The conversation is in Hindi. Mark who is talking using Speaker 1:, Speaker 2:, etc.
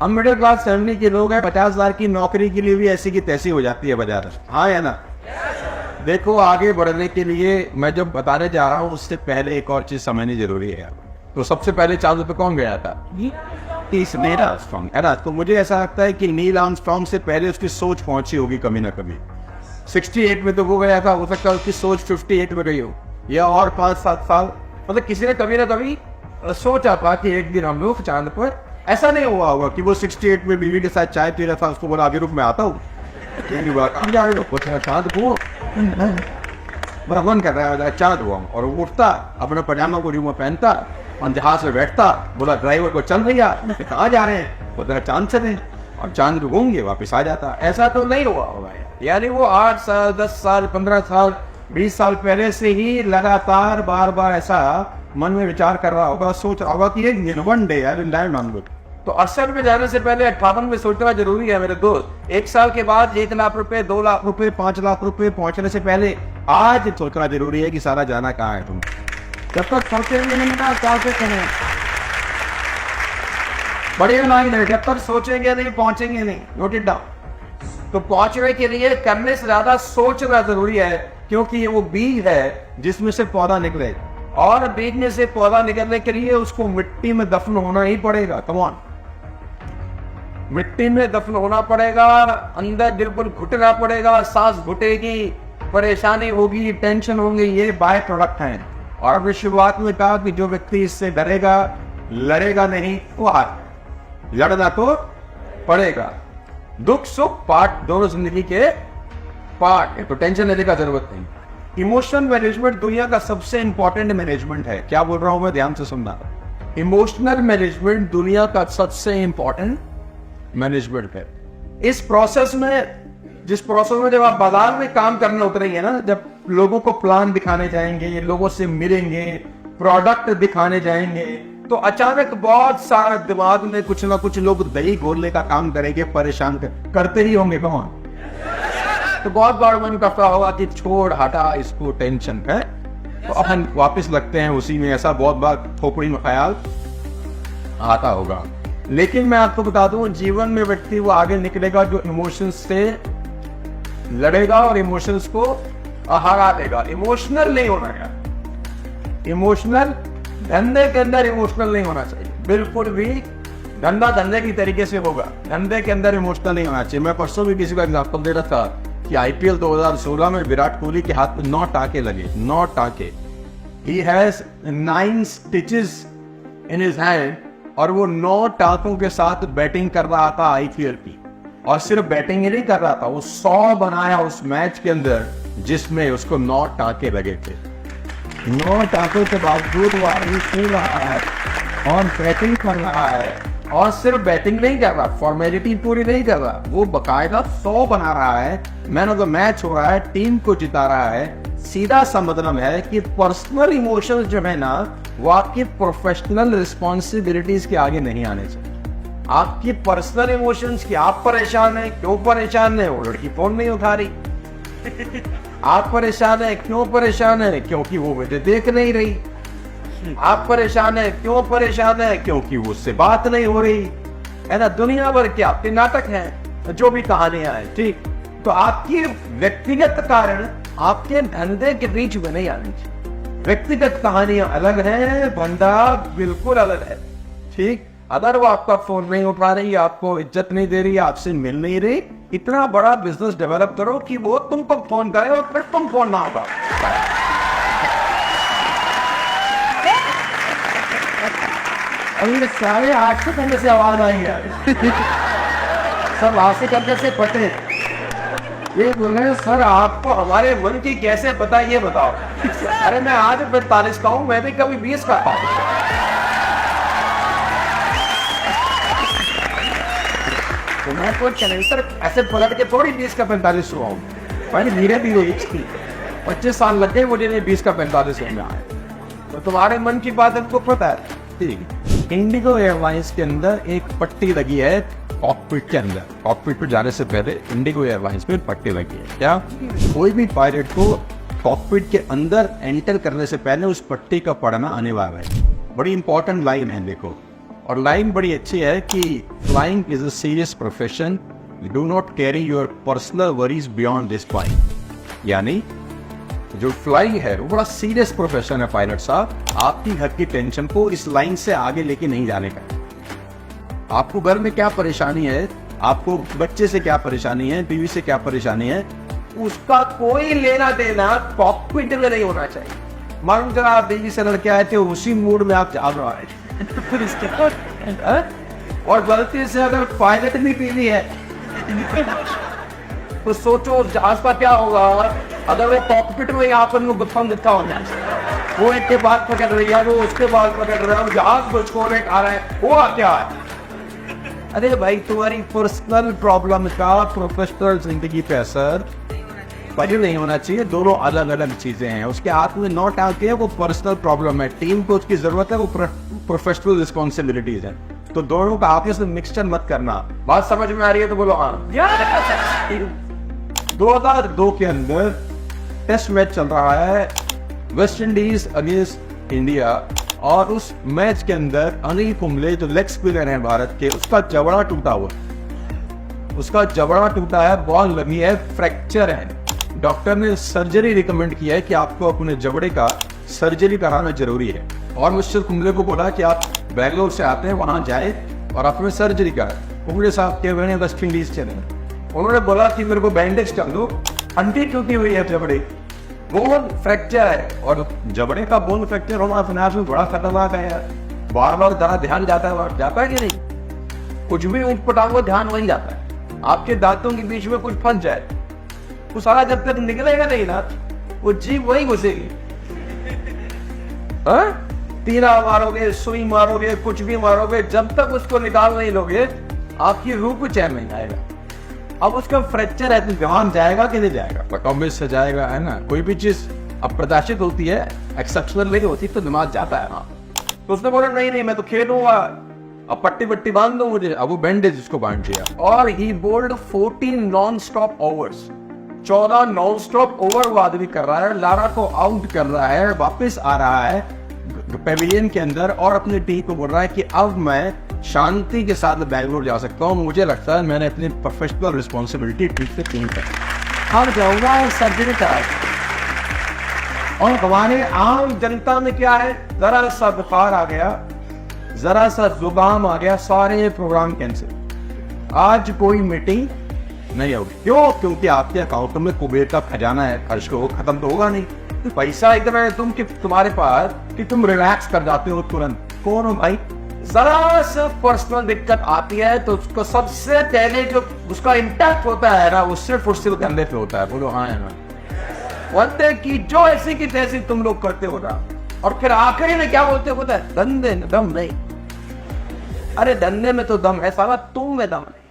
Speaker 1: हम मिडिल क्लास फैमिली के लोग हैं, 50,000 की नौकरी के लिए भी ऐसी की तैसी हो जाती है बाजार। हाँ या ना? देखो, आगे बढ़ने के लिए मैं जो बताने जा रहा हूँ उससे पहले एक और चीज समझनी जरूरी है। तो सबसे पहले चांद पे कौन गया था? नील आर्मस्ट्रांग, है ना? तो मुझे ऐसा लगता है कि नील आर्मस्ट्रांग से पहले उसकी सोच पहुंची होगी कभी ना कभी। 68 में तो वो गया था, हो सकता है उसकी सोच 58 में गई हो, या और 5-7 साल। मतलब किसी ने कभी ना कभी सोचा था कि एक दिन हम लोग चांद पर। ऐसा नहीं हुआ होगा कि वो 68 में बीवी के साथ चाय पी रहा था, उसको बोला अभी रुक मैं आता हूँ, चांद को भ्रमण कर रहा है, चांद हुआ। और वो उठता, अपना पजामा को रूम में पहनता और जहाज में बैठता, बोला ड्राइवर को चल भैया कहाँ जा रहे हैं, वो चांद से थे, और चांद रुकेंगे वापिस आ जाता। ऐसा तो नहीं हुआ होगा, यानी वो 8 साल 10 साल 15 साल 20 साल पहले से ही लगातार बार बार ऐसा मन में विचार कर रहा होगा, सोच रहा होगा कि एक one day I will land on moon. तो 68 में जाने से पहले 58 में सोचना जरूरी है मेरे दोस्त। 1 साल के बाद 1 लाख रुपए, 2 लाख रुपए, 5 लाख रुपए पहुंचने से पहले आज सोचना जरूरी है कि सारा जाना कहाँ है तुम। जब तक सोचेंगे नहीं ना बढ़िया नहीं, जब तक सोचेंगे नहीं पहुंचेंगे नहीं। Note it down. तो पहुंचने के लिए करने से ज्यादा सोचना जरूरी है, क्योंकि ये वो बीज है जिसमें से पौधा निकले, और बीज में से पौधा निकलने के लिए उसको मिट्टी में दफन होना ही पड़ेगा। कम ऑन, मिट्टी में दफन होना पड़ेगा, अंदर बिल्कुल घुटना पड़ेगा, सांस घुटेगी, परेशानी होगी, टेंशन होंगे, ये बाय प्रोडक्ट हैं। और अभी शुरुआत में कहा कि जो व्यक्ति इससे डरेगा, लड़ेगा नहीं, वो हार लड़ना तो पड़ेगा। दुख सुख पार्ट, दोनों जिंदगी के पार्ट है, तो टेंशन लेने का जरूरत नहीं। इमोशनल मैनेजमेंट दुनिया का सबसे इंपॉर्टेंट मैनेजमेंट है। क्या बोल रहा हूं मैं, ध्यान से सुनना। इमोशनल मैनेजमेंट दुनिया का सबसे इंपॉर्टेंट मैनेजमेंट है। इस प्रोसेस में, जिस प्रोसेस में जब आप बाजार में काम करने उतरेंगे ना, जब लोगों को प्लान दिखाने जाएंगे, लोगों से मिलेंगे, प्रोडक्ट दिखाने जाएंगे, तो अचानक बहुत सारा दिमाग में कुछ ना कुछ लोग दही घोलने का काम करेंगे, परेशान करते ही होंगे। कौन? तो बहुत बार मन करता होगा कि छोड़ हटा इसको, टेंशन है, तो अपन वापस लगते हैं उसी में। ऐसा बहुत बार खोपड़ी में ख्याल आता होगा। लेकिन मैं आपको बता दूं, जीवन में व्यक्ति वो आगे निकलेगा जो इमोशंस से लड़ेगा और इमोशंस को हरा देगा। इमोशनल नहीं होना है, इमोशनल धंधे के अंदर इमोशनल नहीं होना चाहिए, बिल्कुल भी। धंधा धंधे की तरीके से होगा, धंधे के अंदर इमोशनल नहीं होना चाहिए। मैं परसों भी किसी का एग्जाम्पल दे रहा था कि IPL 2016 में विराट कोहली के हाथ में 9 टाके लगे, 9 टाके। He has 9 stitches in his hand, और वो 9 टाकों के साथ बैटिंग कर रहा था IPL की। और सिर्फ बैटिंग ही नहीं कर रहा था, वो 100 बनाया उस मैच के अंदर जिसमें उसको 9 टाके लगे थे। 9 टाकों के बावजूद वो आदमी खेल रहा है और बैटिंग कर रहा है, और सिर्फ बैटिंग नहीं कर रहा, फॉर्मेलिटी पूरी नहीं कर रहा, वो बकायदा 100 बना रहा है, मैन ऑफ द मैच हो रहा है, टीम को जिता रहा है। सीधा सा मतलब है कि पर्सनल इमोशंस जो है ना, वो आपकी प्रोफेशनल रिस्पॉन्सिबिलिटीज के आगे नहीं आने चाहिए। आपकी पर्सनल इमोशंस की, आप परेशान है, क्यों परेशान है, वो लड़की फोन नहीं उठा रही। आप परेशान है, क्यों परेशान है, क्योंकि वो मुझे देख नहीं रही। आप परेशान है, क्यों परेशान है, क्योंकि वो उससे बात नहीं हो रही, है ना। दुनिया भर के आपके नाटक हैं, जो भी कहानियां हैं, ठीक। तो आपकी व्यक्तिगत कारण आपके धंधे के बीच में नहीं आनी चाहिए। व्यक्तिगत कहानियां अलग है, बंदा बिल्कुल अलग है, ठीक। अगर वो आपका फोन नहीं उठा रही, आपको इज्जत नहीं दे रही, आपसे मिल नहीं रही, इतना बड़ा बिजनेस डेवलप करो कि वो तुमको फोन करे और फिर तुम फोन ना उठाओ। अभी 8:30 घंटे से आवाज आई है सब आसे करके से पटे। ये बोले सर आपको हमारे मन की कैसे पता, ये बताओ। अरे मैं आज 45 का हूं, मैं भी कभी 20 का था। तो मैं कोई कैलेंडर ऐसे पलट के थोड़ी 20 का 45 हुआ हूँ, मैंने धीरे धीरे 25 साल लग गए मुझे 20 का 45 में आए। तो तुम्हारे मन की बात हमको पता है, ठीक। इंडिगो एयरलाइंस के अंदर एक पट्टी लगी है कॉकपिट के अंदर। कॉकपिट पर जाने से पहले इंडिगो एयरलाइंस में पट्टी लगी है। क्या कोई भी पायलट को कॉकपिट के अंदर एंटर करने से पहले उस पट्टी का पढ़ना अनिवार्य है। बड़ी इंपॉर्टेंट लाइन है, देखो। और लाइन बड़ी अच्छी है कि flying is a serious profession, do not carry your personal worries beyond this point. यानी जो फ्लाइंग है वो बड़ा सीरियस प्रोफेशन है पायलट साहब, आपकी घर की टेंशन को इस लाइन से आगे लेके नहीं जाने का। आपको घर में क्या परेशानी है, आपको बच्चे से क्या परेशानी है, बीवी से क्या परेशानी है, उसका कोई लेना देना कॉकपिट में नहीं होना चाहिए। मालूम जरा आप दिल्ली से लड़के आए थे, उसी मूड में आप जा रहे हैं और गलती से अगर पायलट भी पी ली है तो सोचो जहाज का क्या होगा अगर वो कॉकपिट में यहाँ पर गुत्थम दिखता हो जाए, वो एक के बाल पकड़ रही है, वो उसके बाल पकड़ रहा है, जहाज को छोड़ने आ रहा है, वो क्या है? अरे भाई तुम्हारी पर्सनल प्रॉब्लम का प्रोफेशनल जिंदगी पे असर पहले नहीं होना चाहिए। दोनों अलग अलग चीजें हैं, उसके हाथ में नॉट आके वो पर्सनल प्रॉब्लम है, टीम को उसकी जरूरत है, वो प्रोफेशनल रिस्पॉन्सिबिलिटीज है, तो दोनों का आपस में मिक्सचर मत करना। बात समझ में आ रही है तो बोलो हाँ। 2002 के अंदर टेस्ट मैच चल रहा है वेस्ट इंडीज अगेंस्ट इंडिया, और उस मैच के अंदर अनिल कुंबले जो लेग स्पिनर है भारत के, उसका जबड़ा टूटा हुआ, उसका जबड़ा टूटा है, बॉल लगी है, फ्रैक्चर है। डॉक्टर ने सर्जरी रिकमेंड किया है कि आपको अपने जबड़े का सर्जरी कराना जरूरी है, और मिस्टर कुंबले को बोला कि आप बेंगलोर से आते हैं, वहां जाए और अपने सर्जरी कराए। कुंबले साहब के मैंने वेस्ट इंडीज चले, उन्होंने बोला कि मेरे को बैंडेज कर दो, हड्डी टूटी हुई है, जबड़े बोन फ्रैक्चर है, और जबड़े का बोन फ्रैक्चर होना फिनाश में बड़ा खतरनाक है यार। बार बार जरा ध्यान जाता है कि नहीं, कुछ भी उठ पटांग ध्यान वही जाता है। आपके दांतों के बीच में कुछ फंस जाए, वो सारा जब तक निकलेगा नहीं ना, वो जीभ वही घुसेगी। तीरा मारोगे, सुई मारोगे, कुछ भी मारोगे, जब तक उसको निकाल नहीं लोगे आपकी रूह को चैन नहीं आएगा। अब उसका फ्रैक्चर है तो जवान जाएगा कि नहीं जाएगा, कॉम्बिस से जाएगा, है ना। कोई भी चीज अप्रत्याशित होती है, एक्सेप्शनल नहीं होती, तो दिमाग जाता है। हाँ, तो उसने बोला नहीं नहीं मैं तो खेलूंगा, अब पट्टी पट्टी बांध दो मुझे। अब वो बैंडेज उसको बांध दिया, और he bowled 14 non stop overs, 14 non stop over वो आदमी कर रहा है, लारा को आउट कर रहा है, वापस आ रहा है पेविलियन के अंदर, और अपनी टीम को बोल रहा है कि अब मैं शांति के साथ बेंगलोर जा सकता हूँ, मुझे लगता है मैंने अपनी प्रोफेशनल रिस्पॉन्सिबिलिटी ठीक से टीम कर और जाऊंगा सर्जरी करा। और हमारे आम जनता में क्या है, जरा सा बुखार आ गया, जरा सा जुकाम आ गया, सारे प्रोग्राम कैंसिल, आज कोई मीटिंग नहीं होगी। क्यों? क्योंकि आपके अकाउंट में कुबेर का खजाना है, खर्च को खत्म तो होगा नहीं, तो पैसा एकदम है तुम कि तुम्हारे पास कि तुम रिलैक्स कर जाते हो तुरंत। कौन हो भाई? जरा सा पर्सनल दिक्कत आती है तो उसको सबसे पहले जो उसका इम्पैक्ट होता है ना, उससे फुर्सत करने पे होता है। बोलो हाँ है ना, वरते की जो ऐसी की तैसी तुम लोग करते हो ना, और फिर आखिरी में क्या बोलते होता है, धंधे में दम नहीं। अरे धंधे में तो दम है साला, तुम में दम नहीं।